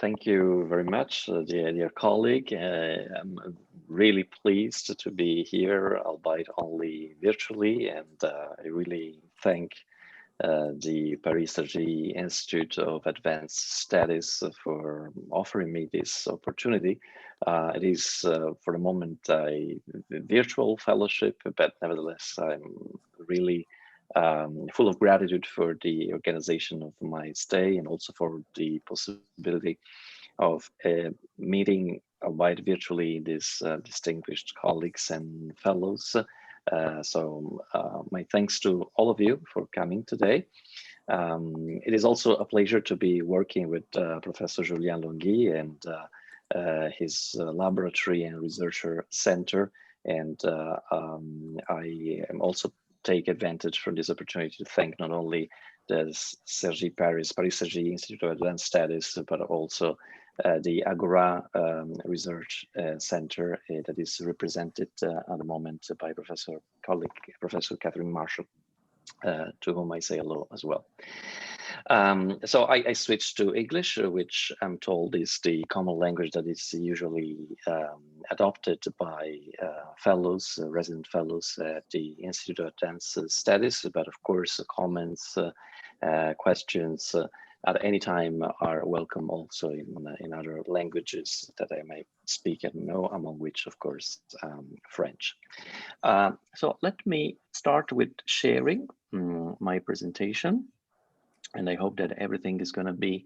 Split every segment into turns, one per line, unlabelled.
Thank you very much, dear colleague. I'm really pleased to be here, albeit only virtually, and I really thank the Paris-Cergy Institute of Advanced Studies for offering me this opportunity. It is, for the moment, a virtual fellowship, but nevertheless, I'm really full of gratitude for the organization of my stay and also for the possibility of meeting, albeit virtually, these distinguished colleagues and fellows. My thanks to all of you for coming today. It is also a pleasure to be working with Professor Julien Longhi and his laboratory and researcher center. And I am also take advantage from this opportunity to thank not only the Cergy Paris-Cergy Institute of Advanced Studies, but also the Agora Research Center that is represented at the moment by Professor Catherine Marshall, to whom I say hello as well. So I switched to English, which I'm told is the common language that is usually adopted by fellows, resident fellows at the Institute of Advanced Studies, but of course comments, questions at any time are welcome also in other languages that I may speak and know, among which of course French. So let me start with sharing my presentation. And I hope that everything is going to be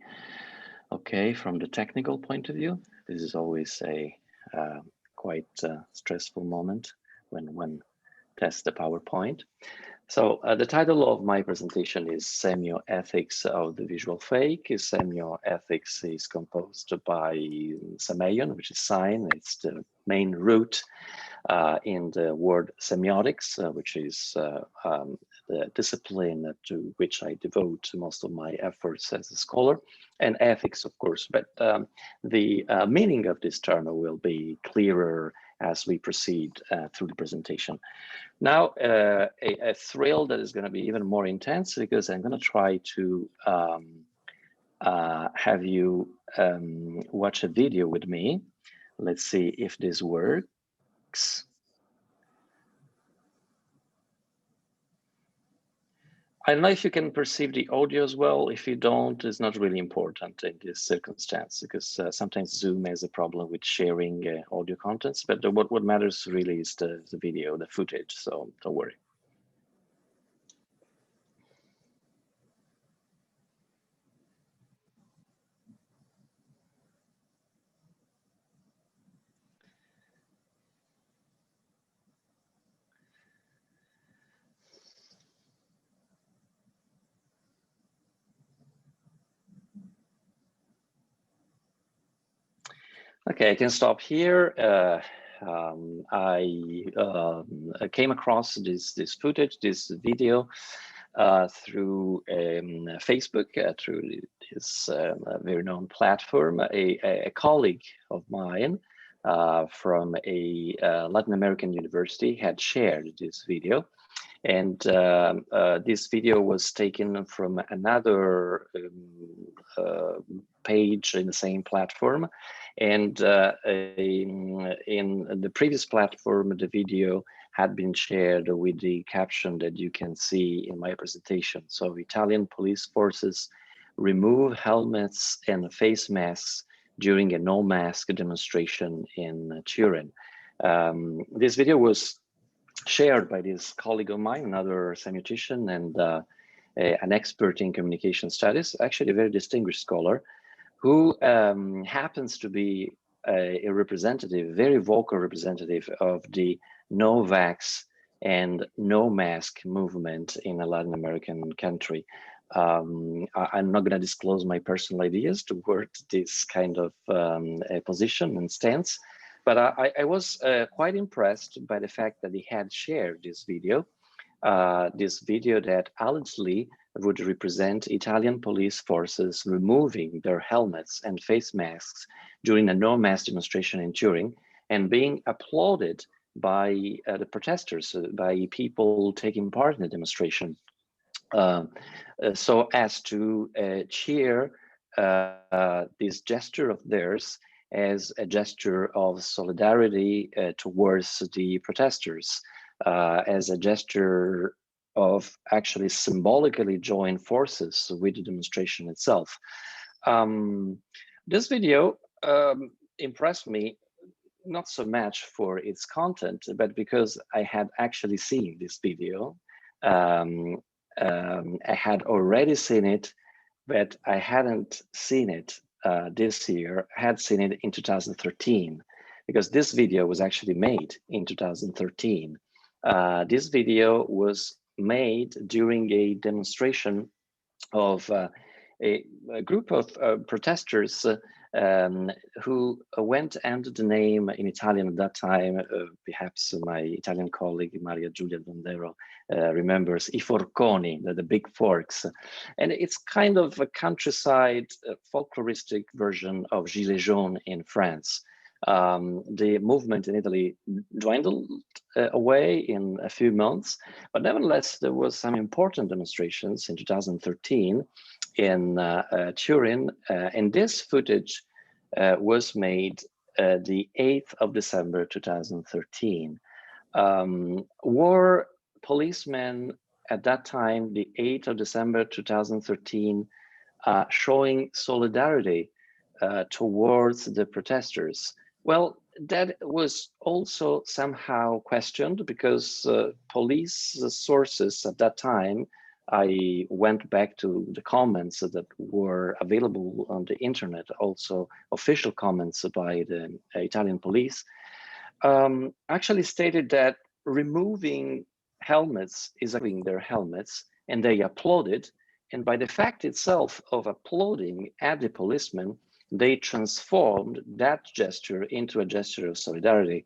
okay from the technical point of view. This is always a quite stressful moment when one tests the PowerPoint. So the title of my presentation is Semioethics of the Visual Fake. Semioethics is composed by semeion, which is sign. It's the main root in the word semiotics, which is the discipline to which I devote most of my efforts as a scholar, and ethics, of course. But the meaning of this term will be clearer as we proceed through the presentation. Now, a thrill that is going to be even more intense because I'm going to try to have you watch a video with me. Let's see if this works. I don't know if you can perceive the audio as well. If you don't, it's not really important in this circumstance because sometimes Zoom has a problem with sharing audio contents, but what matters really is the video, the footage, so don't worry. Okay, I can stop here. I came across this footage, this video, through Facebook, through this very known platform. A colleague of mine from a Latin American university had shared this video. And this video was taken from another page in the same platform. And in the previous platform, the video had been shared with the caption that you can see in my presentation. So Italian police forces remove helmets and face masks during a no mask demonstration in Turin. This video was shared by this colleague of mine, another semiotician and an expert in communication studies, actually a very distinguished scholar, who happens to be a representative, very vocal representative of the no-vax and no-mask movement in a Latin American country. I'm not going to disclose my personal ideas toward this kind of position and stance, but I was quite impressed by the fact that he had shared this video that allegedly would represent Italian police forces removing their helmets and face masks during a no-mask demonstration in Turin and being applauded by the protesters, by people taking part in the demonstration, so as to cheer this gesture of theirs as a gesture of solidarity towards the protesters, as a gesture of actually symbolically join forces with the demonstration itself. This video impressed me not so much for its content, but because I had actually seen this video. I had already seen it, but I hadn't seen it this year. I had seen it in 2013, because this video was actually made in 2013. This video was made during a demonstration of a group of protesters who went under the name in Italian at that time, perhaps my Italian colleague Maria Giulia Dondero remembers, I forconi, the big forks. And it's kind of a countryside folkloristic version of Gilets jaunes in France. The movement in Italy dwindled away in a few months, but nevertheless, there was some important demonstrations in 2013 in Turin, and this footage was made the 8th of December 2013. Were policemen at that time, the 8th of December 2013, showing solidarity towards the protesters? Well, that was also somehow questioned, because police sources at that time, I went back to the comments that were available on the internet, also official comments by the Italian police, actually stated that removing helmets is removing their helmets, and they applauded. And by the fact itself of applauding at the policemen, they transformed that gesture into a gesture of solidarity.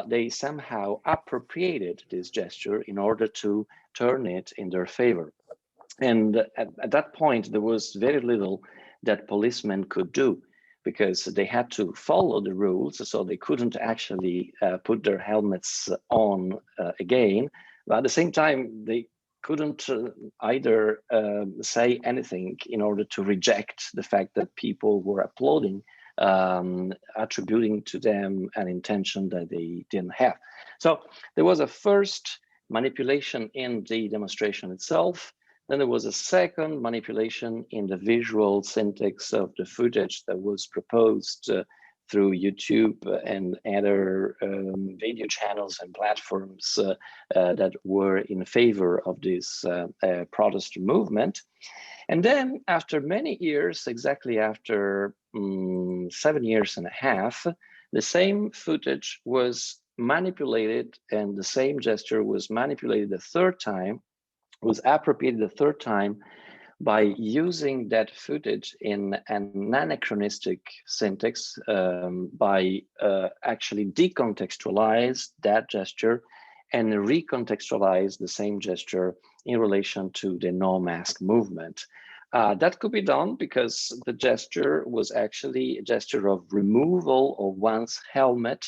They somehow appropriated this gesture in order to turn it in their favor. And at that point, there was very little that policemen could do, because they had to follow the rules, so they couldn't actually put their helmets on again. But at the same time, they couldn't either say anything in order to reject the fact that people were applauding, attributing to them an intention that they didn't have. So there was a first manipulation in the demonstration itself. Then there was a second manipulation in the visual syntax of the footage that was proposed through YouTube and other video channels and platforms that were in favor of this protest movement. And then after many years, exactly after 7.5 years, the same footage was manipulated, and the same gesture was manipulated the third time, was appropriated the third time by using that footage in an anachronistic syntax, by actually decontextualize that gesture and recontextualize the same gesture in relation to the no mask movement. That could be done because the gesture was actually a gesture of removal of one's helmet.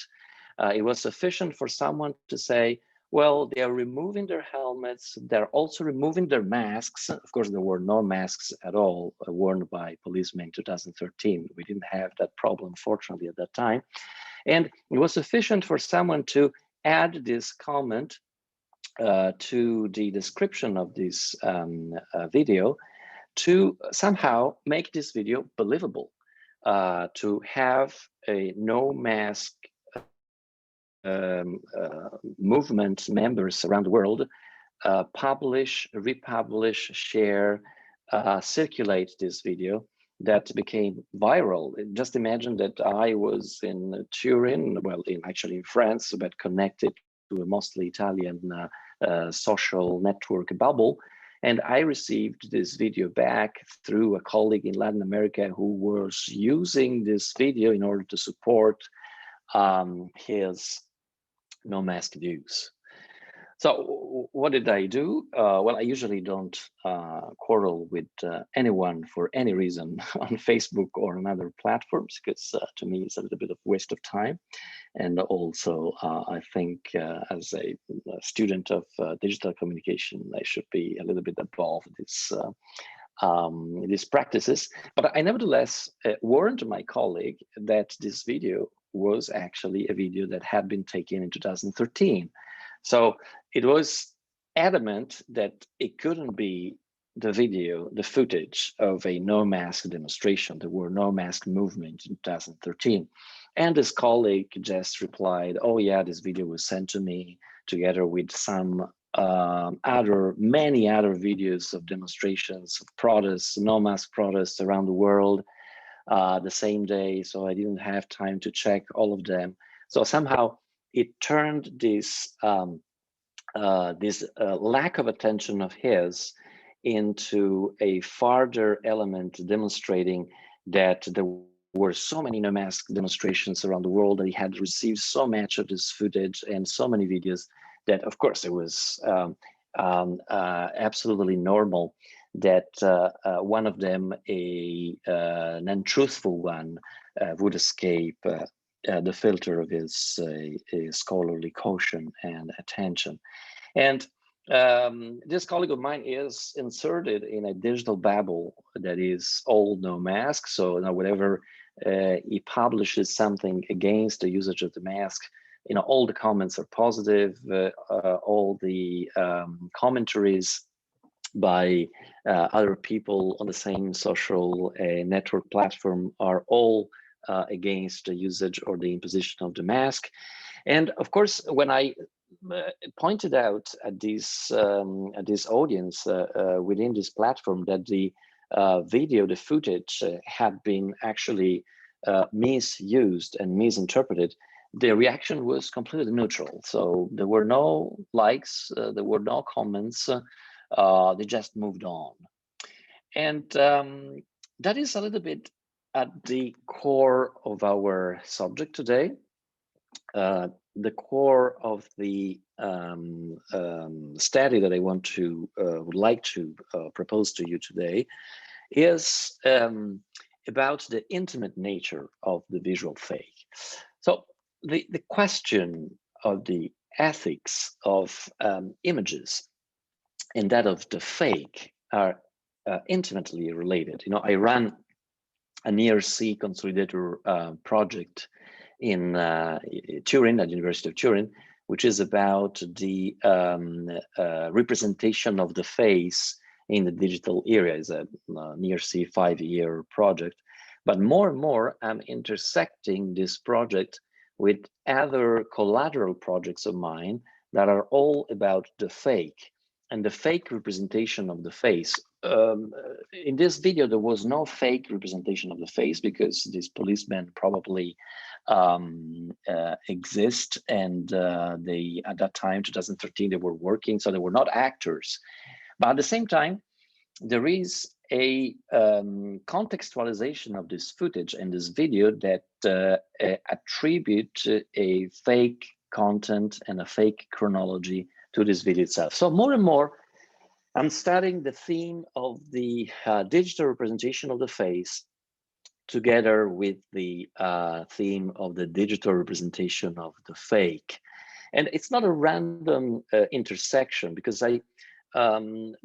It was sufficient for someone to say, well, they are removing their helmets, they're also removing their masks. Of course, there were no masks at all worn by policemen in 2013. We didn't have that problem, fortunately, at that time. And it was sufficient for someone to add this comment to the description of this video to somehow make this video believable, to have a no mask movement members around the world publish, republish, share, circulate this video that became viral. Just imagine that I was in Turin, well, actually in France, but connected to a mostly Italian social network bubble. And I received this video back through a colleague in Latin America who was using this video in order to support his no mask views. So what did I do? Well, I usually don't quarrel with anyone for any reason on Facebook or on other platforms, because to me it's a little bit of waste of time. And also I think as a student of digital communication, I should be a little bit above this these practices. But I nevertheless warned my colleague that this video was actually a video that had been taken in 2013. So it was adamant that it couldn't be the video, the footage of a no-mask demonstration. There were no mask movement in 2013. And this colleague just replied, oh yeah, this video was sent to me together with some many other videos of demonstrations, of protests, no-mask protests around the world the same day. So I didn't have time to check all of them. So somehow it turned this lack of attention of his into a further element demonstrating that there were so many no-mask demonstrations around the world, that he had received so much of this footage and so many videos that, of course, it was absolutely normal that one of them, an untruthful one, would escape the filter of his scholarly caution and attention. And this colleague of mine is inserted in a digital babble that is all no mask. So now whenever he publishes something against the usage of the mask, all the comments are positive. All the commentaries by other people on the same social network platform are all against the usage or the imposition of the mask. And of course, when I pointed out at this audience within this platform that the video, the footage had been actually misused and misinterpreted, the reaction was completely neutral. So there were no likes, there were no comments, they just moved on. And that is a little bit at the core of our subject today. The core of the study that I would like to propose to you today is about the intimate nature of the visual fake. So the question of the ethics of images and that of the fake are intimately related. I run a near-sea consolidator project in Turin, at the University of Turin, which is about the representation of the face in the digital area. It's a near-sea 5-year project. But more and more, I'm intersecting this project with other collateral projects of mine that are all about the fake and the fake representation of the face. In this video, there was no fake representation of the face because these policemen probably exist, and they, at that time, 2013, they were working, so they were not actors. But at the same time, there is a contextualization of this footage and this video that attribute a fake content and a fake chronology to this video itself. So more and more, I'm studying the theme of the digital representation of the face together with the theme of the digital representation of the fake. And it's not a random intersection, because I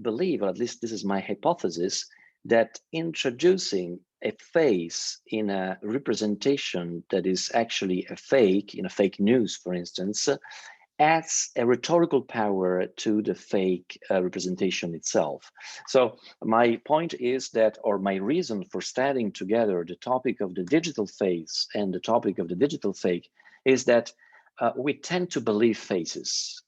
believe, or at least this is my hypothesis, that introducing a face in a representation that is actually a fake, in a fake news, for instance, adds a rhetorical power to the fake representation itself. So my point is that, or my reason for studying together the topic of the digital face and the topic of the digital fake is that we tend to believe faces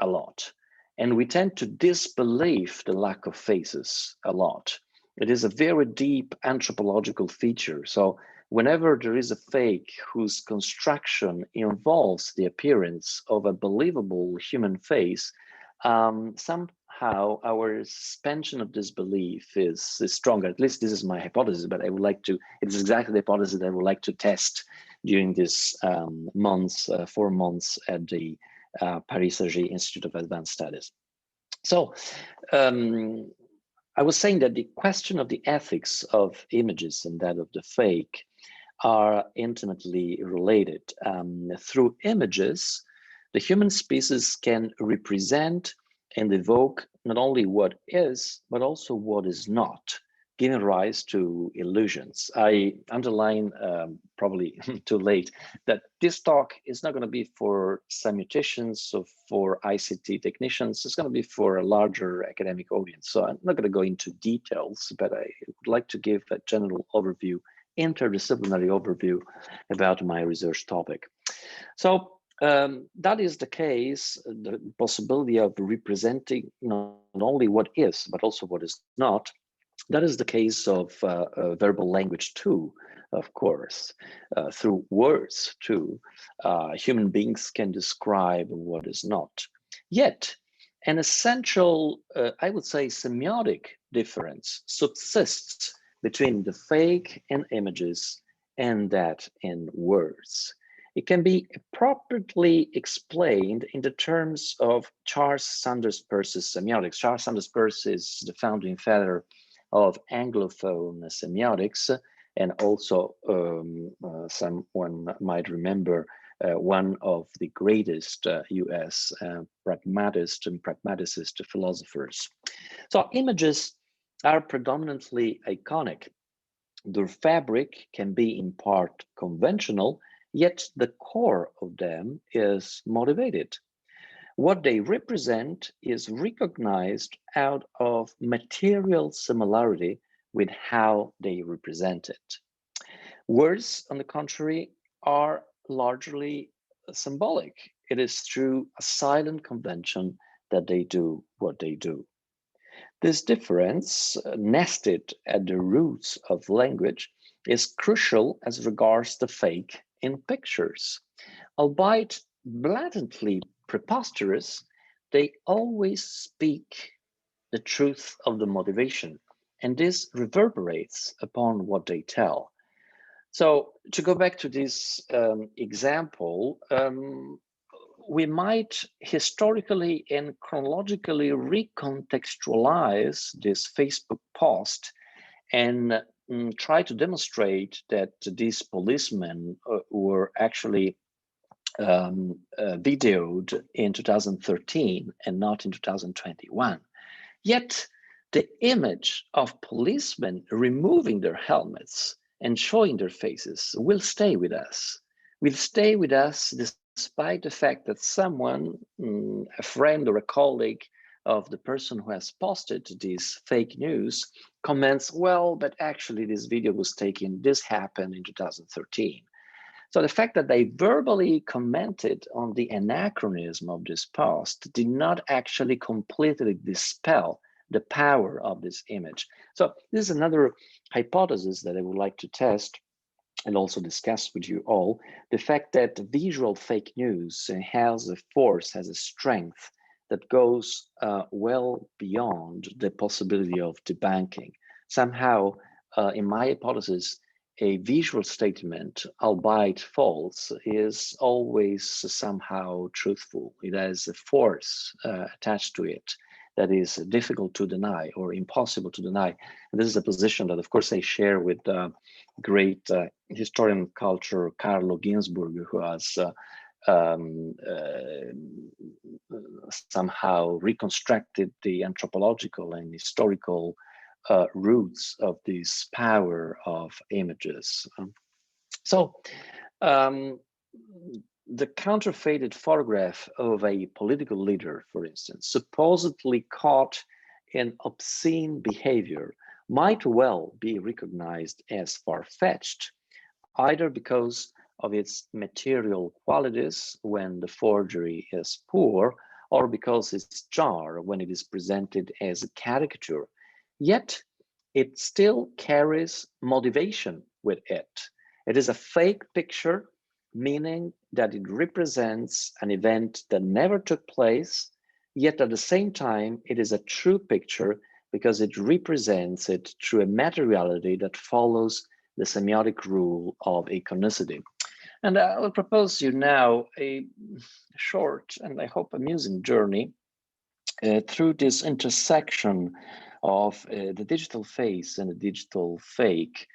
a lot, and we tend to disbelieve the lack of faces a lot. It is a very deep anthropological feature. So whenever there is a fake whose construction involves the appearance of a believable human face, somehow our suspension of disbelief is stronger. At least this is my hypothesis, but I would like to, it's exactly the hypothesis that I would like to test during this 4 months at the Paris Cergy Institute of Advanced Studies. So I was saying that the question of the ethics of images and that of the fake are intimately related. Through images, the human species can represent and evoke not only what is, but also what is not. giving rise to illusions. I underline, probably too late, that this talk is not going to be for semioticians or for ICT technicians. It's going to be for a larger academic audience. So I'm not going to go into details, but I would like to give a general overview, interdisciplinary overview about my research topic. So that is the case, the possibility of representing not only what is, but also what is not. That is the case of verbal language too, of course, through words too. Human beings can describe what is not. Yet, an essential, I would say, semiotic difference subsists between the fake in images and that in words. It can be appropriately explained in the terms of Charles Sanders Peirce's semiotics. Charles Sanders Peirce is the founding father of Anglophone semiotics, and also someone might remember one of the greatest US pragmatist and pragmaticist philosophers. So images are predominantly iconic. Their fabric can be in part conventional, yet the core of them is motivated. What they represent is recognized out of material similarity with how they represent it. Words, on the contrary, are largely symbolic. It is through a silent convention that they do what they do. This difference, nested at the roots of language, is crucial as regards the fake in pictures. Albeit blatantly preposterous, they always speak the truth of the motivation, and this reverberates upon what they tell. So to go back to this example, we might historically and chronologically recontextualize this Facebook post and try to demonstrate that these policemen were actually videoed in 2013 and not in 2021. Yet the image of policemen removing their helmets and showing their faces will stay with us. Will stay with us despite the fact that someone, a friend or a colleague of the person who has posted this fake news, comments, well, but actually this video was taken, this happened in 2013. So the fact that they verbally commented on the anachronism of this post did not actually completely dispel the power of this image. So this is another hypothesis that I would like to test and also discuss with you all. The fact that visual fake news has a force, has a strength that goes well beyond the possibility of debunking. Somehow, in my hypothesis, a visual statement, albeit false, is always somehow truthful. It has a force attached to it that is difficult to deny or impossible to deny. And this is a position that, of course, I share with great historian of culture, Carlo Ginzburg, who has somehow reconstructed the anthropological and historical roots of this power of images. So the counterfeited photograph of a political leader, for instance, supposedly caught in obscene behavior, might well be recognized as far-fetched, either because of its material qualities when the forgery is poor, or because it's jar when it is presented as a caricature. Yet it still carries motivation with it. It is a fake picture, meaning that it represents an event that never took place, yet at the same time, it is a true picture because it represents it through a materiality that follows the semiotic rule of iconicity. And I will propose you now a short and I hope amusing journey through this intersection of the digital face and the digital fake.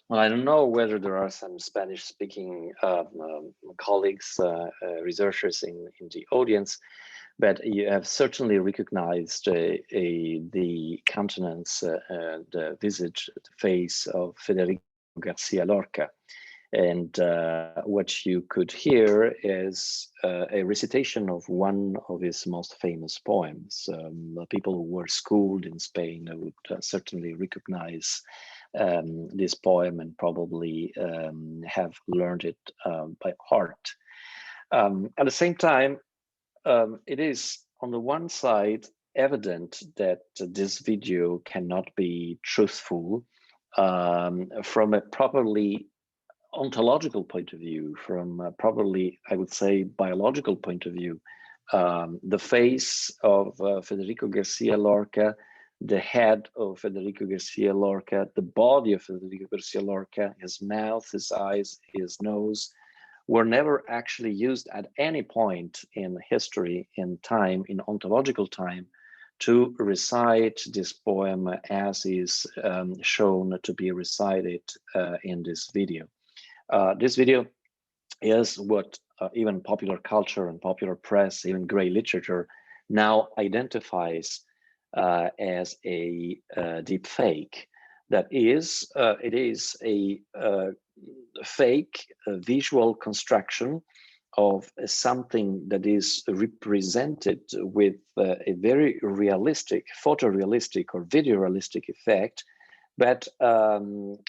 Well, I don't know whether there are some Spanish-speaking colleagues, researchers in the audience, but you have certainly recognized the countenance, the visage, the face of Federico Garcia Lorca. And what you could hear is a recitation of one of his most famous poems. People who were schooled in Spain would certainly recognize this poem and probably have learned it by heart. At the same time, it is on the one side evident that this video cannot be truthful from a properly ontological point of view, from a properly, I would say, biological point of view. The face of Federico Garcia Lorca, the head of Federico Garcia Lorca, the body of Federico Garcia Lorca, his mouth, his eyes, his nose, were never actually used at any point in history, in time, in ontological time, to recite this poem as is shown to be recited in this video. This video is what even popular culture and popular press, even gray literature, now identifies as a deep fake. That is, it is a fake visual construction of something that is represented with a very realistic, photorealistic or video realistic effect, but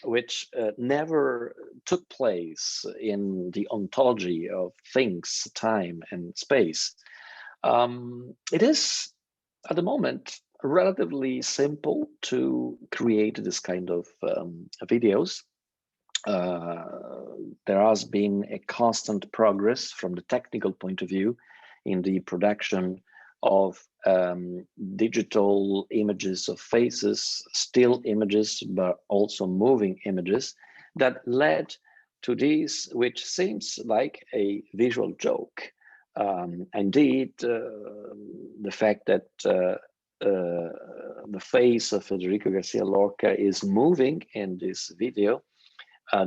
which never took place in the ontology of things, time and space. It is, at the moment, relatively simple to create this kind of videos. There has been a constant progress from the technical point of view in the production of digital images of faces, still images, but also moving images that led to this, which seems like a visual joke. Indeed, the fact that the face of Federico Garcia Lorca is moving in this video,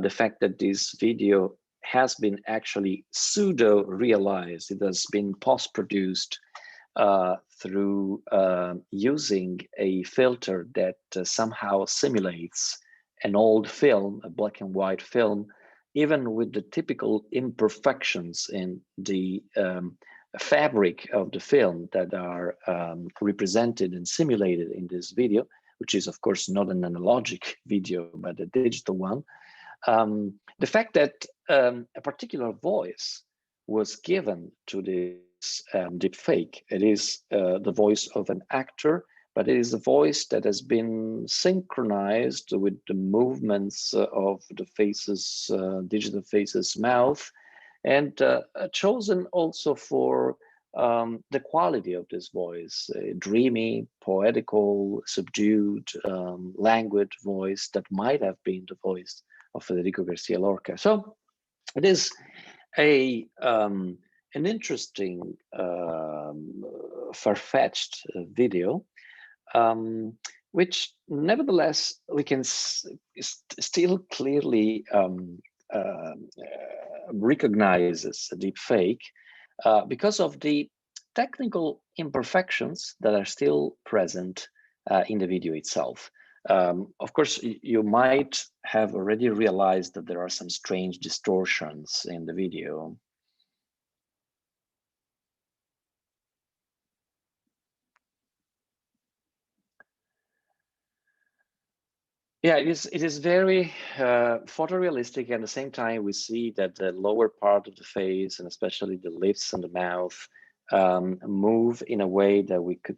the fact that this video has been actually pseudo-realized, it has been post-produced through using a filter that somehow simulates an old film, a black and white film, even with the typical imperfections in the fabric of the film that are represented and simulated in this video, which is of course not an analogic video, but a digital one. The fact that a particular voice was given to this deep fake, it is the voice of an actor, but it is a voice that has been synchronized with the movements of the face's, digital face's mouth, and chosen also for the quality of this voice, a dreamy, poetical, subdued, languid voice that might have been the voice of Federico Garcia Lorca. So it is an interesting, far-fetched video, which nevertheless we can still clearly recognizes a deep fake because of the technical imperfections that are still present in the video itself. Of course, you might have already realized that there are some strange distortions in the video. Yeah, it is very photorealistic. At the same time, we see that the lower part of the face, and especially the lips and the mouth, move in a way that we could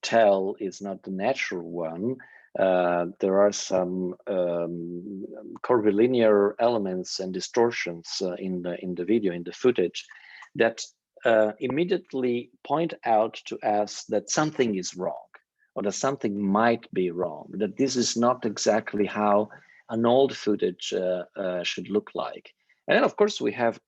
tell is not the natural one. There are some curvilinear elements and distortions in the video, in the footage, that immediately point out to us that something is wrong, or that something might be wrong, that this is not exactly how an old footage should look like. And then, of course, we have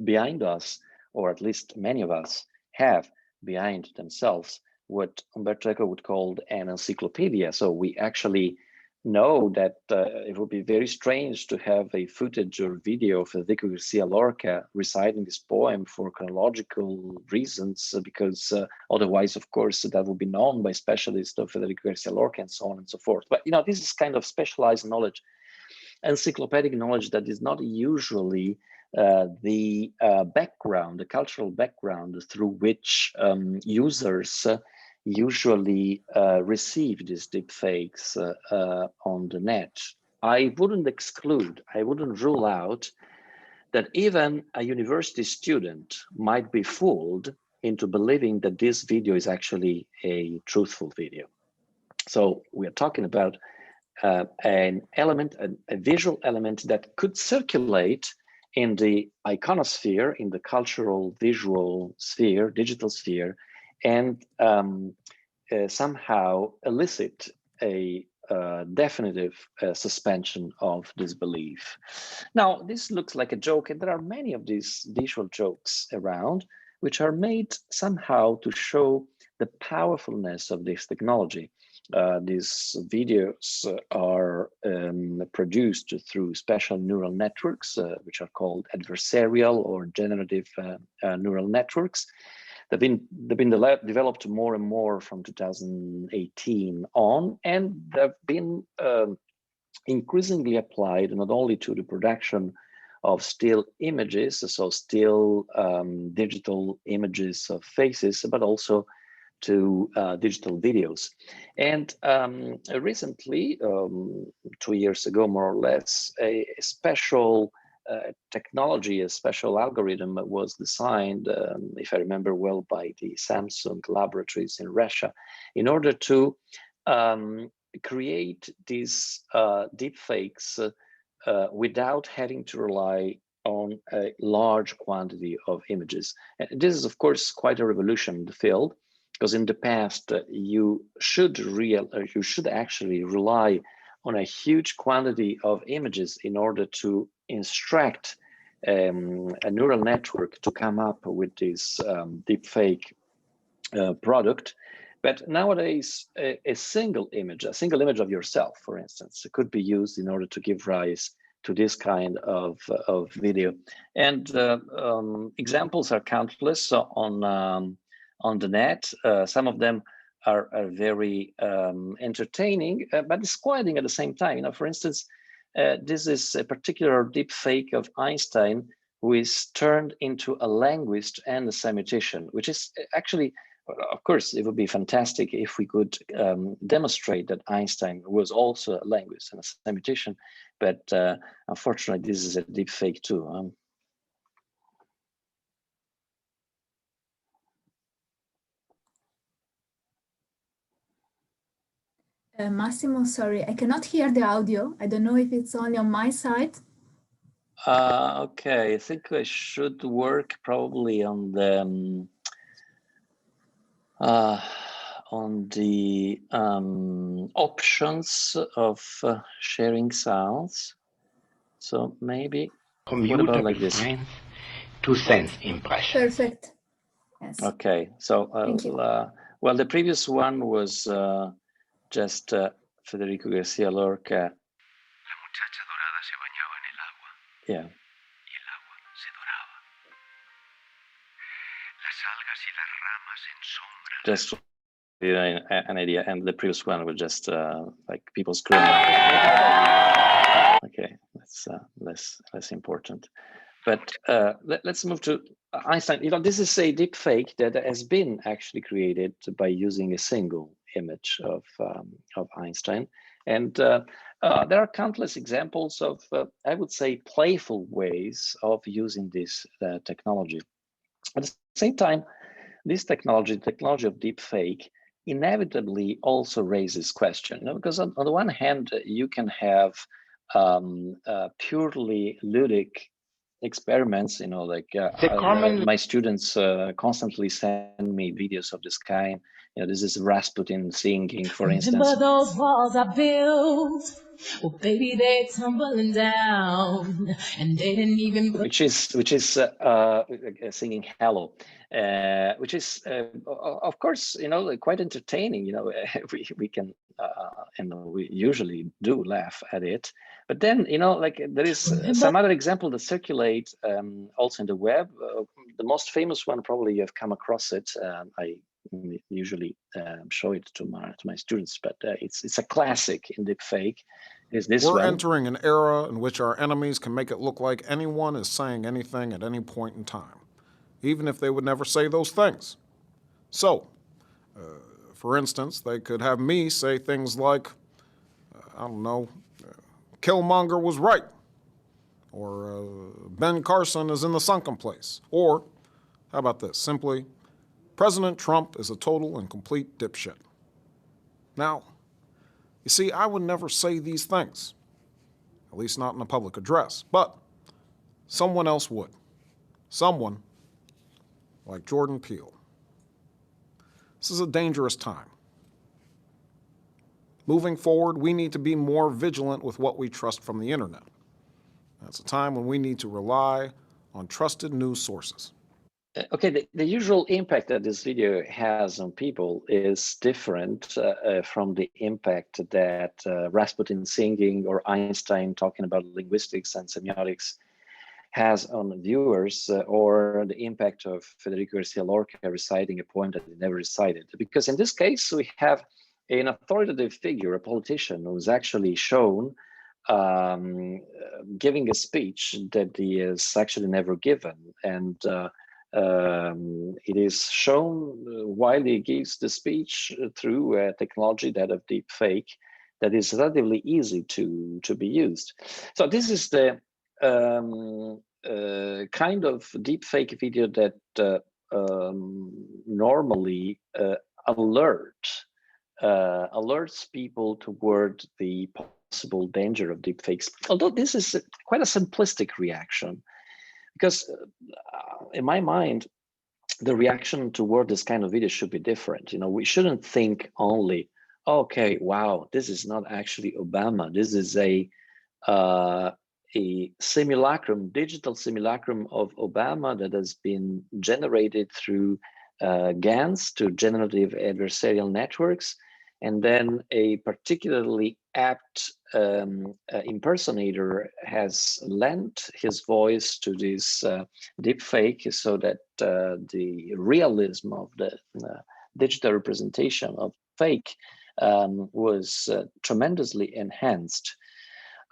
behind us, or at least many of us have behind themselves, what Umberto Eco would call an encyclopedia. So we actually know that it would be very strange to have a footage or video of Federico Garcia Lorca reciting this poem for chronological reasons, because otherwise, of course, that would be known by specialists of Federico Garcia Lorca and so on and so forth. But this is kind of specialized knowledge, encyclopedic knowledge that is not usually the background, the cultural background through which users usually receive these deepfakes on the net. I wouldn't exclude, I wouldn't rule out that even a university student might be fooled into believing that this video is actually a truthful video. So we are talking about an element, a visual element that could circulate in the iconosphere, in the cultural visual sphere, digital sphere, and somehow elicit a definitive suspension of disbelief. Now, this looks like a joke, and there are many of these visual jokes around, which are made somehow to show the powerfulness of this technology. These videos are produced through special neural networks, which are called adversarial or generative neural networks. They've been developed more and more from 2018 on, and they've been increasingly applied not only to the production of still images, so still digital images of faces, but also to digital videos. And recently, 2 years ago, more or less, a special technology, a special algorithm was designed, if I remember well, by the Samsung laboratories in Russia, in order to create these deepfakes without having to rely on a large quantity of images. And this is, of course, quite a revolution in the field, because in the past you should actually rely on a huge quantity of images in order to instruct a neural network to come up with this deepfake product. But nowadays, a single image of yourself, for instance, could be used in order to give rise to this kind of video. And examples are countless on the net. Some of them are very entertaining, but disquieting at the same time. For instance, this is a particular deepfake of Einstein, who is turned into a linguist and a semiotician, which is actually, of course, it would be fantastic if we could demonstrate that Einstein was also a linguist and a semiotician, but unfortunately, this is a deepfake too.
Massimo, sorry, I cannot hear the audio. I don't know if it's only on my side.
Okay, I think I should work probably on the options of sharing sounds. So maybe what about like this?
To sense impression.
Perfect. Yes.
Okay, so well, the previous one was just Federico Garcia Lorca.
La muchacha dorada se bañaba en el agua.
Yeah.
Y el agua se doraba. Las algas y las ramas en sombra.
Just an idea, and the previous one was just like people screaming. Okay, that's less important. But let's move to Einstein. This is a deep fake that has been actually created by using a single image of Einstein, and there are countless examples of, I would say, playful ways of using this technology. At the same time, this technology of deep fake, inevitably also raises question, because on the one hand, you can have purely ludic experiments, like my students constantly send me videos of this kind. This is Rasputin singing, for instance.
Remember those walls I built? Well, baby, they're tumbling down, and they didn't even.
Which is singing "Hello," which is of course quite entertaining. We can and we usually do laugh at it. But then, like there is some other example that circulate also in the web. The most famous one, probably you have come across it. I usually show it to my students, but it's a classic in deepfake. Is this
We're
one?
entering an era in which our enemies can make it look like anyone is saying anything at any point in time, even if they would never say those things. So, for instance, they could have me say things like, I don't know, Killmonger was right, or Ben Carson is in the sunken place, or, how about this, simply, President Trump is a total and complete dipshit. Now, you see, I would never say these things, at least not in a public address, but someone else would. Someone like Jordan Peele. This is a dangerous time. Moving forward, we need to be more vigilant with what we trust from the internet. That's a time when we need to rely on trusted news sources.
Okay, the usual impact that this video has on people is different from the impact that Rasputin singing or Einstein talking about linguistics and semiotics has on viewers, or the impact of Federico Garcia Lorca reciting a poem that he never recited. Because in this case, we have an authoritative figure, a politician, who's actually shown giving a speech that he is actually never given. And it is shown while he gives the speech through a technology, that of deep fake, that is relatively easy to be used. So this is the kind of deep fake video that normally alerts people toward the possible danger of deep fakes. Although this is quite a simplistic reaction, because in my mind, the reaction toward this kind of video should be different. We shouldn't think only, okay, wow, this is not actually Obama. This is a simulacrum, digital simulacrum of Obama that has been generated through GANs, to generative adversarial networks, and then a particularly apt impersonator has lent his voice to this deep fake, so that the realism of the digital representation of fake was tremendously enhanced.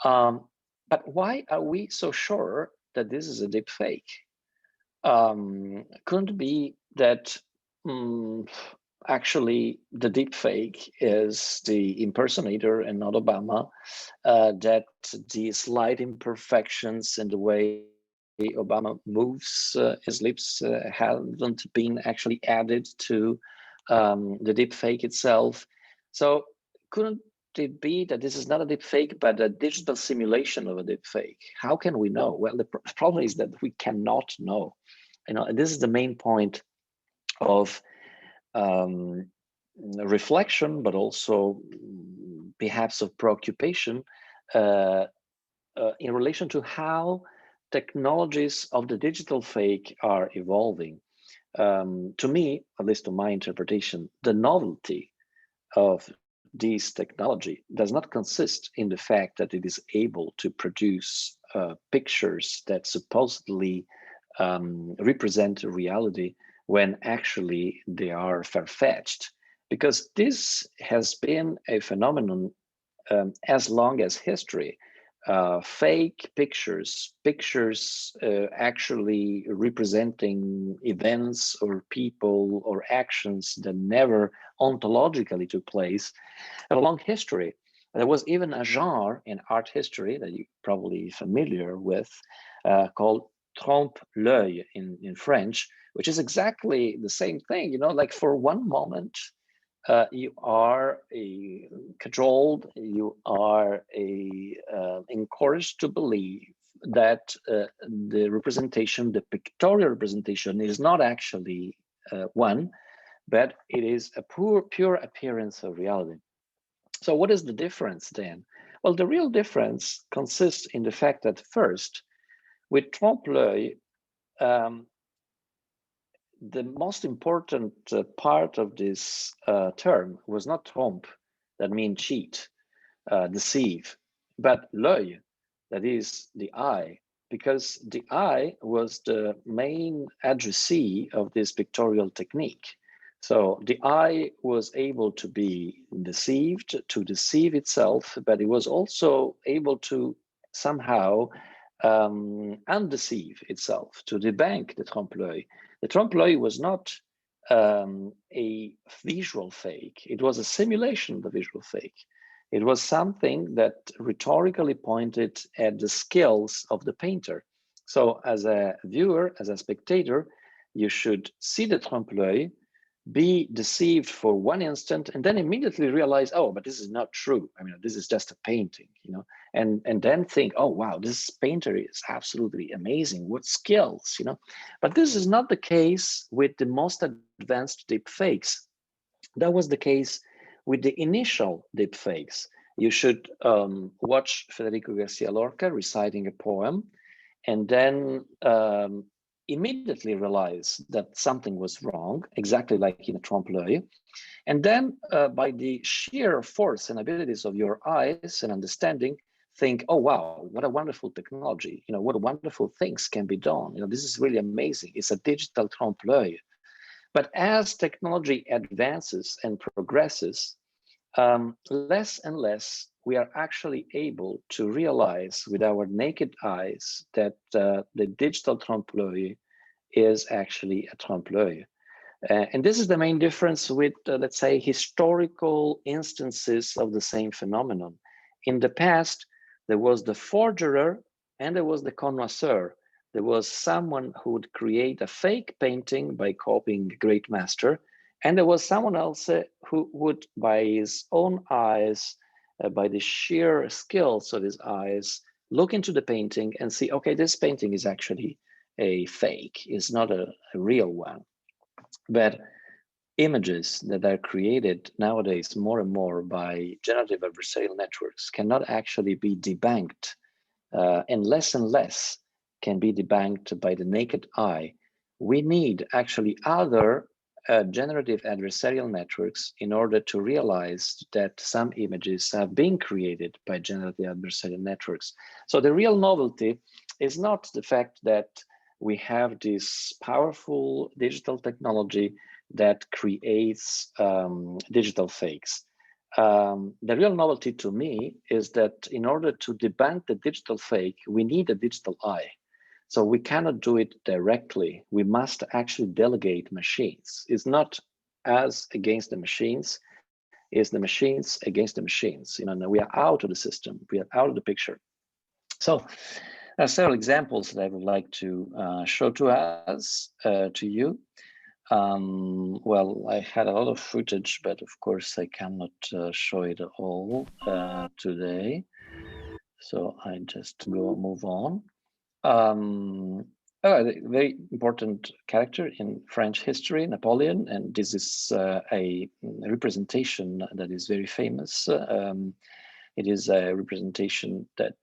But why are we so sure that this is a deep fake? Couldn't it be that actually the deep fake is the impersonator and not Obama, that the slight imperfections in the way Obama moves his lips haven't been actually added to the deep fake itself? So couldn't it be that this is not a deep fake, but a digital simulation of a deep fake? How can we know? Well, the problem is that we cannot know. And this is the main point of reflection, but also perhaps of preoccupation in relation to how technologies of the digital fake are evolving. To me, at least to my interpretation, the novelty of this technology does not consist in the fact that it is able to produce pictures that supposedly represent reality, when actually they are far-fetched, because this has been a phenomenon as long as history. Fake pictures actually representing events or people or actions that never ontologically took place, have a long history. There was even a genre in art history that you're probably familiar with, called trompe-l'œil in French, which is exactly the same thing. Like for one moment, you are cajoled, you are encouraged to believe that the representation, the pictorial representation, is not actually one, but it is a pure appearance of reality. So what is the difference then? Well, the real difference consists in the fact that first, with trompe-l'œil, the most important part of this term was not trompe, that means cheat, deceive, but l'œil, that is the eye, because the eye was the main addressee of this pictorial technique. So the eye was able to be deceived, to deceive itself, but it was also able to somehow undeceive itself, to debunk the trompe-l'œil. The trompe-l'œil was not a visual fake, it was a simulation of the visual fake. It was something that rhetorically pointed at the skills of the painter. So as a viewer, as a spectator, you should see the trompe-l'œil, be deceived for one instant, and then immediately realize, oh, but this is not true. I mean, this is just a painting, you know, and then think, oh, wow, this painter is absolutely amazing. What skills, you know? But this is not the case with the most advanced deep fakes. That was the case with the initial deep fakes. You should watch Federico Garcia Lorca reciting a poem, and then immediately realize that something was wrong, exactly like in a trompe-l'œil. And then by the sheer force and abilities of your eyes and understanding, think, oh, wow, what a wonderful technology. You know, what wonderful things can be done. You know, this is really amazing. It's a digital trompe-l'œil. But as technology advances and progresses, less and less we are actually able to realize with our naked eyes that the digital trompe-l'œil is actually a trompe-l'œil. And this is the main difference with, let's say, historical instances of the same phenomenon. In the past, there was the forger and there was the connoisseur. There was someone who would create a fake painting by copying a great master, and there was someone else who would, by his own eyes, by the sheer skills of his eyes, look into the painting and see, okay, this painting is actually a fake, it's not a real one. But images that are created nowadays more and more by generative adversarial networks cannot actually be debunked, and less can be debunked by the naked eye. We need actually other generative adversarial networks in order to realize that some images have been created by generative adversarial networks. So the real novelty is not the fact that we have this powerful digital technology that creates digital fakes. The real novelty to me is that in order to debunk the digital fake, we need a digital eye. So we cannot do it directly. We must actually delegate machines. It's not us against the machines, it's the machines against the machines. You know, we are out of the system, we are out of the picture. So there are several examples that I would like to show to us, to you. Well, I had a lot of footage, but of course I cannot show it all today. So I just move on. A very important character in French history, Napoleon, and this is a representation that is very famous. It is a representation that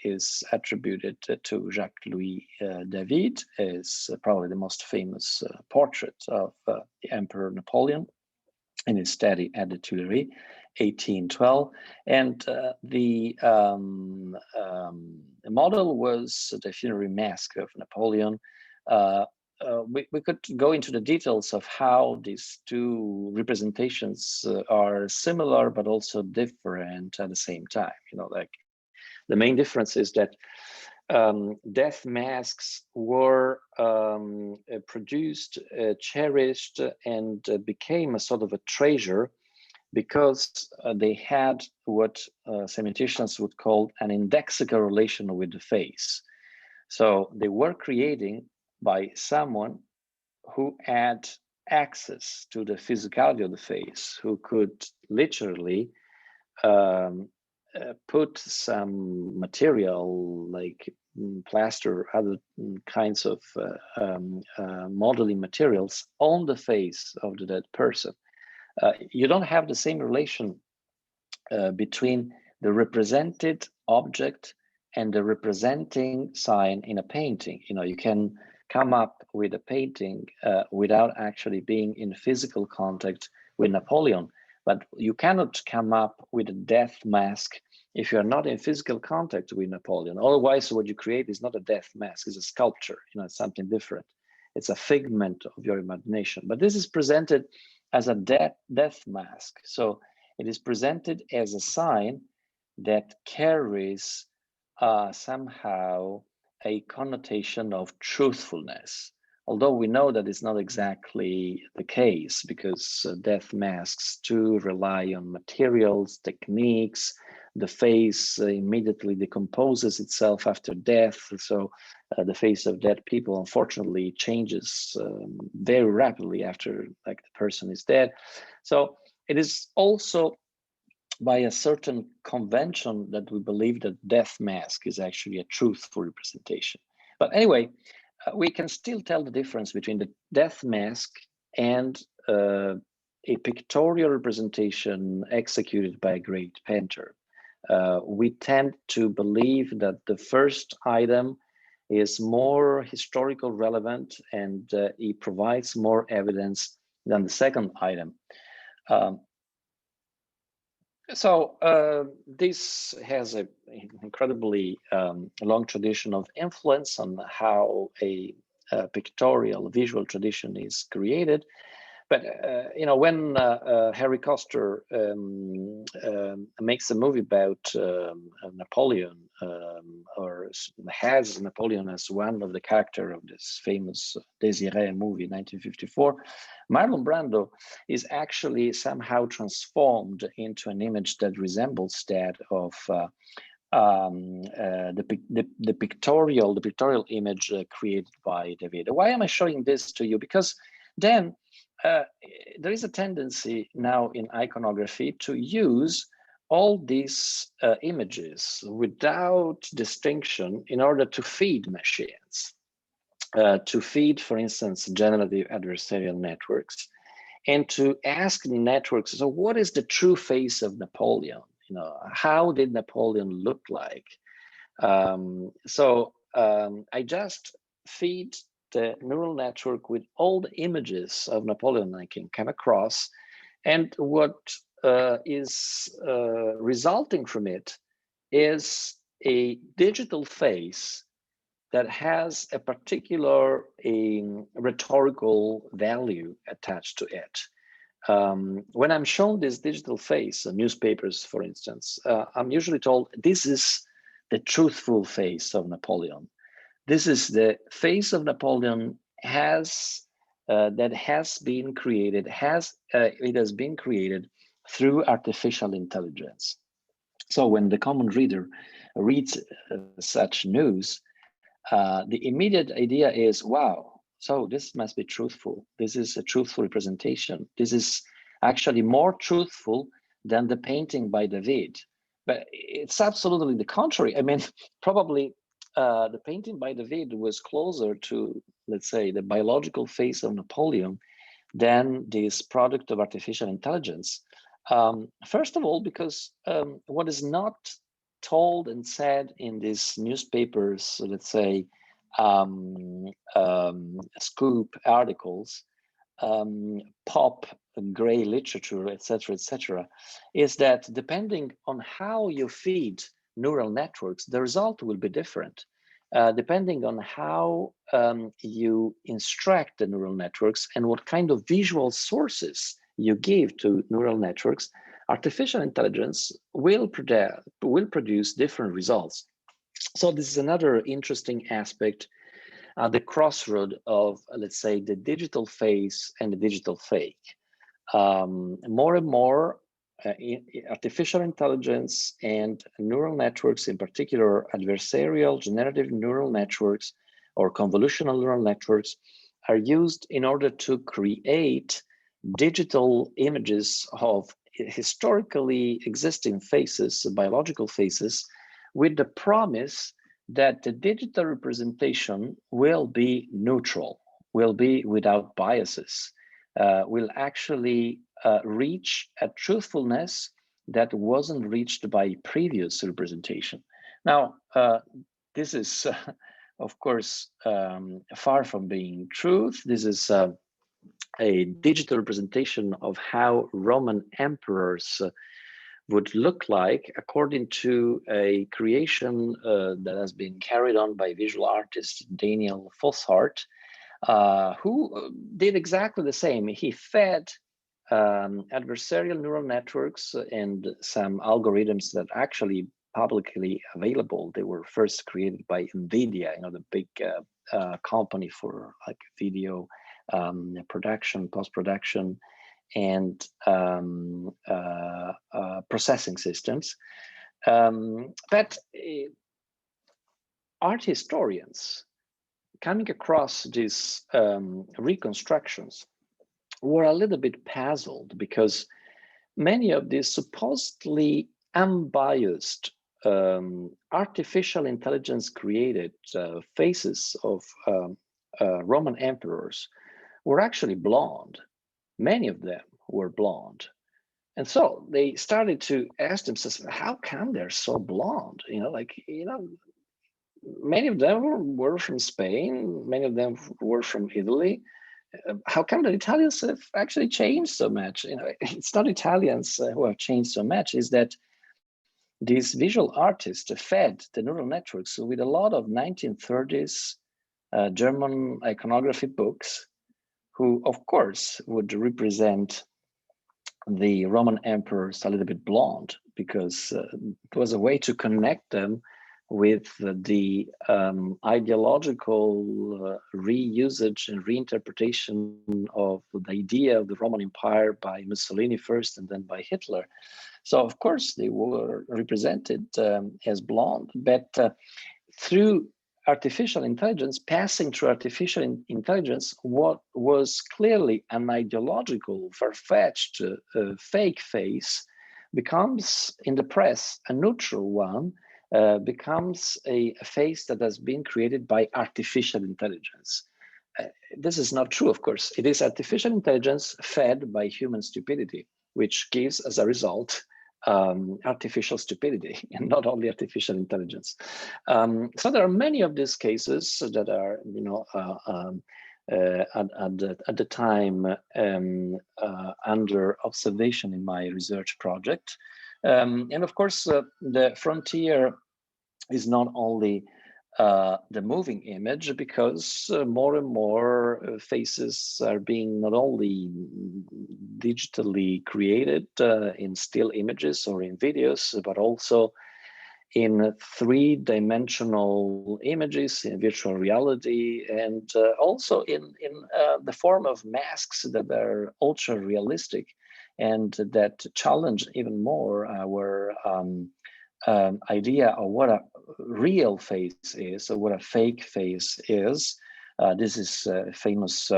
is attributed to Jacques-Louis David, as probably the most famous portrait of the Emperor Napoleon in his study at the Tuileries, 1812. And the model was the funerary mask of Napoleon. We could go into the details of how these two representations are similar but also different at the same time. You know, like the main difference is that death masks were produced, cherished, and became a sort of a treasure because they had what semioticians would call an indexical relation with the face. So they were creating by someone who had access to the physicality of the face, who could literally put some material like plaster, other kinds of modeling materials on the face of the dead person. You don't have the same relation between the represented object and the representing sign in a painting. You know, you can come up with a painting without actually being in physical contact with Napoleon, But you cannot come up with a death mask if you are not in physical contact with Napoleon. Otherwise, what you create is not a death mask, it's a sculpture, it's something different. It's a figment of your imagination. But this is presented as a death mask. So it is presented as a sign that carries somehow a connotation of truthfulness. Although we know that it's not exactly the case, because death masks too rely on materials, techniques. The face immediately decomposes itself after death. So the face of dead people, unfortunately, changes very rapidly after the person is dead. So it is also by a certain convention that we believe that death mask is actually a truthful representation. But anyway, we can still tell the difference between the death mask and a pictorial representation executed by a great painter. We tend to believe that the first item is more historical relevant and it provides more evidence than the second item. So this has an incredibly long tradition of influence on how a pictorial visual tradition is created. But when Harry Koster makes a movie about Napoleon, or has Napoleon as one of the characters of this famous Désiré movie, 1954, Marlon Brando is actually somehow transformed into an image that resembles that of the pictorial image created by David. Why am I showing this to you? Because then there is a tendency now in iconography to use all these images without distinction in order to feed machines, to feed, for instance, generative adversarial networks, and to ask the networks, so what is the true face of Napoleon? How did Napoleon look like? I just feed the neural network with all the images of Napoleon I can come across, and what is resulting from it is a digital face that has a particular rhetorical value attached to it. When I'm shown this digital face, newspapers, for instance, I'm usually told this is the truthful face of Napoleon. This is the face of Napoleon that has been created. It has been created through artificial intelligence. So when the common reader reads such news, the immediate idea is, wow, so this must be truthful. This is a truthful representation. This is actually more truthful than the painting by David. But it's absolutely the contrary. I mean, probably the painting by David was closer to, let's say, the biological face of Napoleon than this product of artificial intelligence. First of all, because what is not told and said in these newspapers, so let's say, scoop articles, pop gray literature, etc., is that depending on how you feed neural networks, the result will be different. Depending on how you instruct the neural networks and what kind of visual sources you give to neural networks, artificial intelligence will produce different results. So this is another interesting aspect at the crossroad of, let's say, the digital face and the digital fake. More and more, artificial intelligence and neural networks, in particular adversarial generative neural networks or convolutional neural networks, are used in order to create digital images of historically existing faces, biological faces, with the promise that the digital representation will be neutral, will be without biases, will actually reach a truthfulness that wasn't reached by previous representation. Now, this is, of course, far from being truth. This is a digital representation of how Roman emperors would look like according to a creation that has been carried on by visual artist Daniel Fossart, who did exactly the same. He fed adversarial neural networks and some algorithms that actually publicly available. They were first created by NVIDIA, the big company for like video production, post-production, and processing systems. But art historians coming across these reconstructions were a little bit puzzled, because many of these supposedly unbiased artificial intelligence created faces of Roman emperors were actually blonde. Many of them were blonde. And so they started to ask themselves, how come they're so blonde? Many of them were from Spain, many of them were from Italy. How come the Italians have actually changed so much? It's not Italians who have changed so much, is that these visual artists fed the neural networks with a lot of 1930s German iconography books, who of course would represent the Roman emperors a little bit blonde, because it was a way to connect them with the ideological reusage and reinterpretation of the idea of the Roman Empire by Mussolini first and then by Hitler. So of course they were represented as blonde, but through artificial intelligence, passing through artificial intelligence, what was clearly an ideological, far-fetched, fake face becomes, in the press, a neutral one, becomes a face that has been created by artificial intelligence. This is not true, of course. It is artificial intelligence fed by human stupidity, which gives, as a result, artificial stupidity, and not only artificial intelligence. So there are many of these cases that are, at the time under observation in my research project. And of course, the frontier is not only the moving image, because more and more faces are being not only digitally created in still images or in videos, but also in three-dimensional images, in virtual reality, and also in the form of masks that are ultra realistic and that challenge even more our idea of what a real face is, or what a fake face is. This is a famous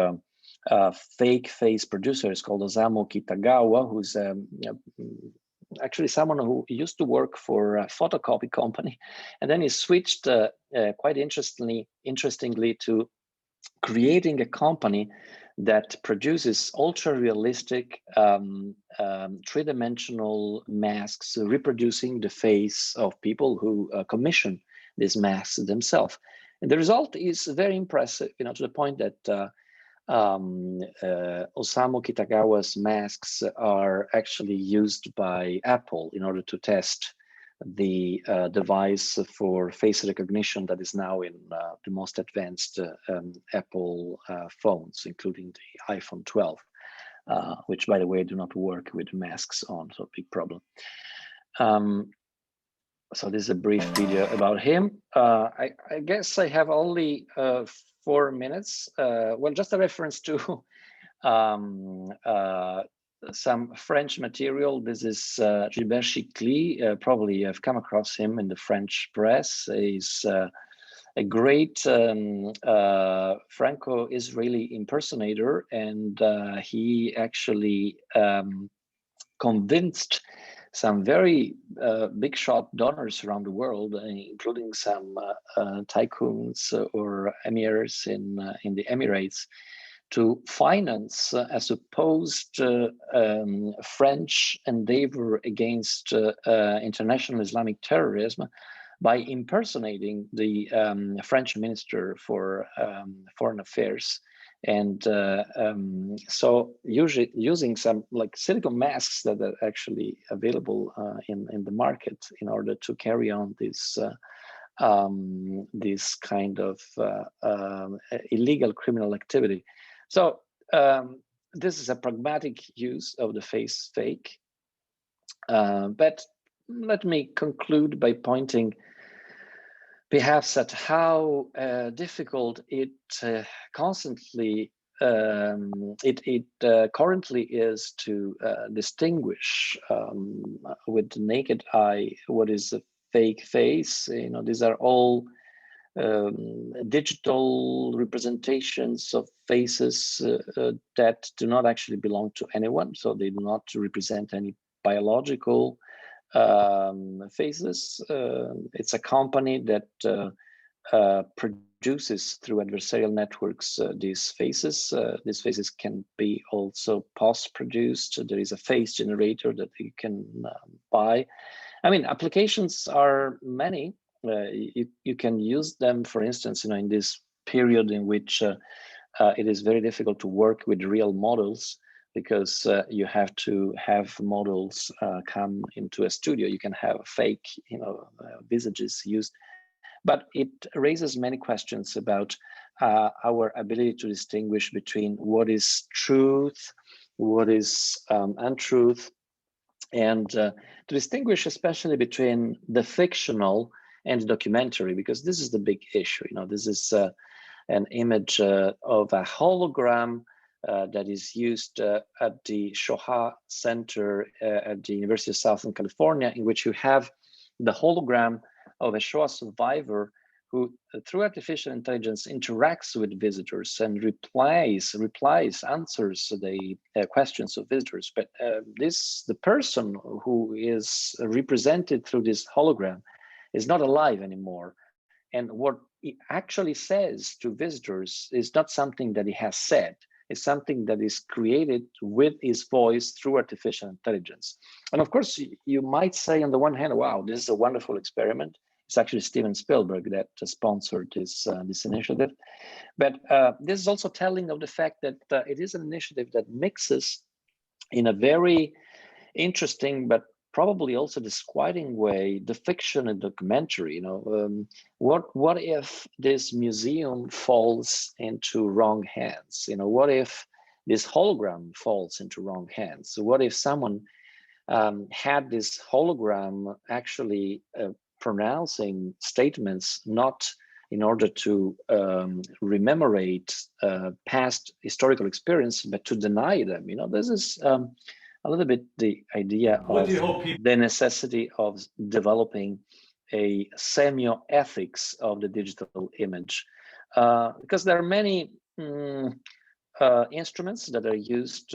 fake face producer. It's called Osamu Kitagawa, who's actually someone who used to work for a photocopy company, and then he switched quite interestingly to creating a company that produces ultra-realistic three-dimensional masks reproducing the face of people who commission these masks themselves. And the result is very impressive, to the point that Osamu Kitagawa's masks are actually used by Apple in order to test the device for face recognition that is now in the most advanced Apple phones, including the iPhone 12, which, by the way, do not work with masks on, so big problem. So this is a brief video about him. I guess I have only 4 minutes. Well, just a reference to some French material. This is Gilbert Chicly. Probably you have come across him in the French press. He's a great Franco-Israeli impersonator, and he actually convinced some very big shot donors around the world, including some tycoons or emirs in the Emirates, to finance a supposed French endeavor against international Islamic terrorism by impersonating the French Minister for Foreign Affairs And so usually using some like silicone masks that are actually available in the market in order to carry on this kind of illegal criminal activity. So this is a pragmatic use of the face fake. But let me conclude by pointing perhaps at how difficult it constantly currently is to distinguish with the naked eye what is a fake face. You know, these are all digital representations of faces that do not actually belong to anyone, so they do not represent any biological faces. It's a company that produces through adversarial networks these faces. These faces can be also post-produced. There is a face generator that you can buy. I mean, applications are many. You can use them, for instance, in this period in which it is very difficult to work with real models, because you have to have models come into a studio. You can have fake, visages used, but it raises many questions about our ability to distinguish between what is truth, what is untruth, and to distinguish especially between the fictional and documentary, because this is the big issue. This is an image of a hologram that is used at the Shoah Center at the University of Southern California, in which you have the hologram of a Shoah survivor who, through artificial intelligence, interacts with visitors and answers the questions of visitors. But the person who is represented through this hologram is not alive anymore. And what he actually says to visitors is not something that he has said. It's something that is created with his voice through artificial intelligence. And of course, you might say on the one hand, wow, this is a wonderful experiment. It's actually Steven Spielberg that sponsored this initiative. But this is also telling of the fact that it is an initiative that mixes in a very interesting but probably also disquieting way the fiction and documentary. What if this museum falls into wrong hands? What if this hologram falls into wrong hands? So what if someone had this hologram actually pronouncing statements not in order to rememorate past historical experience, but to deny them? This is a little bit the idea of the necessity of developing a semioethics of the digital image, because there are many instruments that are used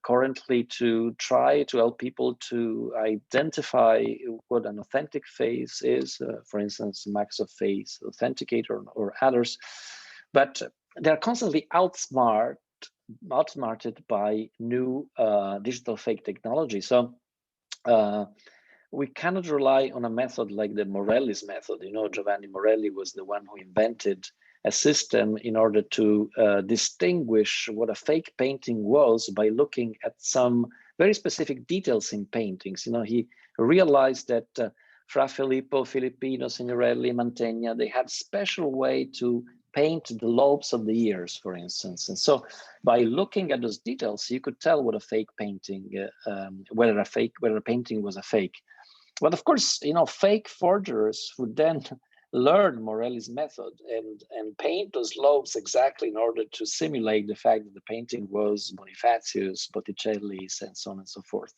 currently to try to help people to identify what an authentic face is, for instance, Microsoft Face Authenticator or others, but they're constantly outsmarted by new digital fake technology. So we cannot rely on a method like the Morelli's method. Giovanni Morelli was the one who invented a system in order to distinguish what a fake painting was by looking at some very specific details in paintings. He realized that Fra Filippo, Filippino, Signorelli, Mantegna, they had special way to paint the lobes of the ears, for instance. And so by looking at those details, you could tell what a fake painting, whether a painting was a fake. But of course, fake forgers would then learn Morelli's method and paint those lobes exactly in order to simulate the fact that the painting was Bonifacius, Botticelli's, and so on and so forth.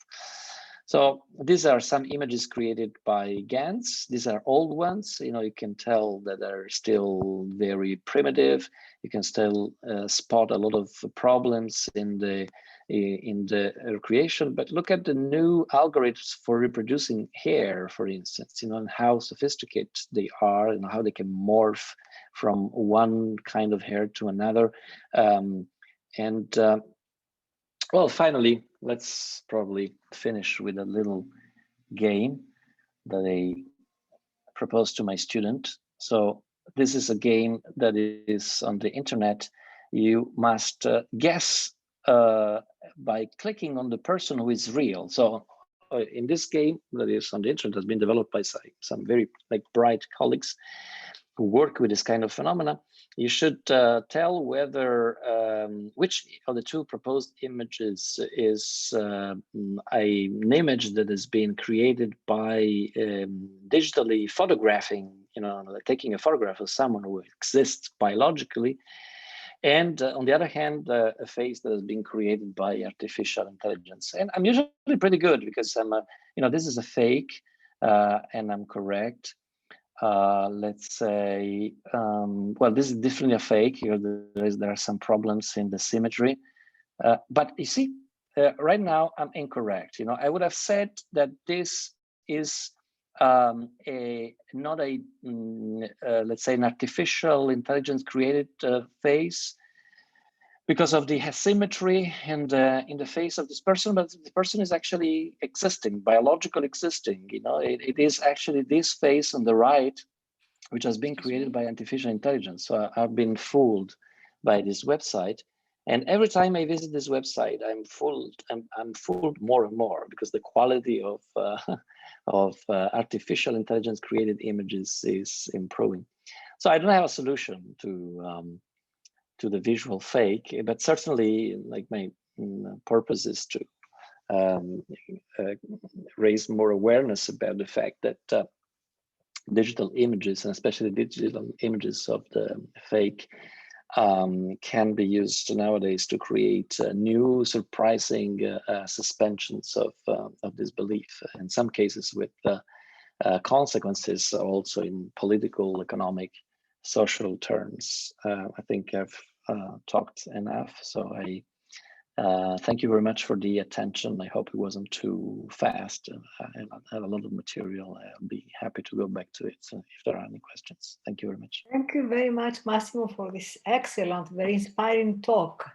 So these are some images created by Gans. These are old ones. You can tell that they're still very primitive. You can still spot a lot of problems in the creation. But look at the new algorithms for reproducing hair, for instance. And how sophisticated they are, and how they can morph from one kind of hair to another. Well, finally, let's probably finish with a little game that I proposed to my student. So this is a game that is on the internet. You must guess by clicking on the person who is real. So in this game that is on the internet, has been developed by some very bright colleagues who work with this kind of phenomena. You should tell whether which of the two proposed images is an image that has been created by digitally photographing, like taking a photograph of someone who exists biologically, and on the other hand, a face that has been created by artificial intelligence. And I'm usually pretty good because I'm, this is a fake, and I'm correct. Let's say, well, this is definitely a fake. Here, there are some problems in the symmetry, but you see, right now I'm incorrect. I would have said that this is not a let's say an artificial intelligence created face because of the asymmetry and in the face of this person, but the person is actually existing, biological existing. It is actually this face on the right, which has been created by artificial intelligence. So I've been fooled by this website. And every time I visit this website, I'm fooled more and more because the quality of artificial intelligence created images is improving. So I don't have a solution to the visual fake, but certainly my purpose is to raise more awareness about the fact that digital images, and especially digital images of the fake, can be used nowadays to create new surprising suspensions of disbelief, in some cases with consequences also in political, economic, social terms. I think I've talked enough, so I thank you very much for the attention. I hope it wasn't too fast. I have a lot of material. I'll be happy to go back to it if there are any questions. Thank you very much.
Thank you very much, Massimo, for this excellent, very inspiring talk.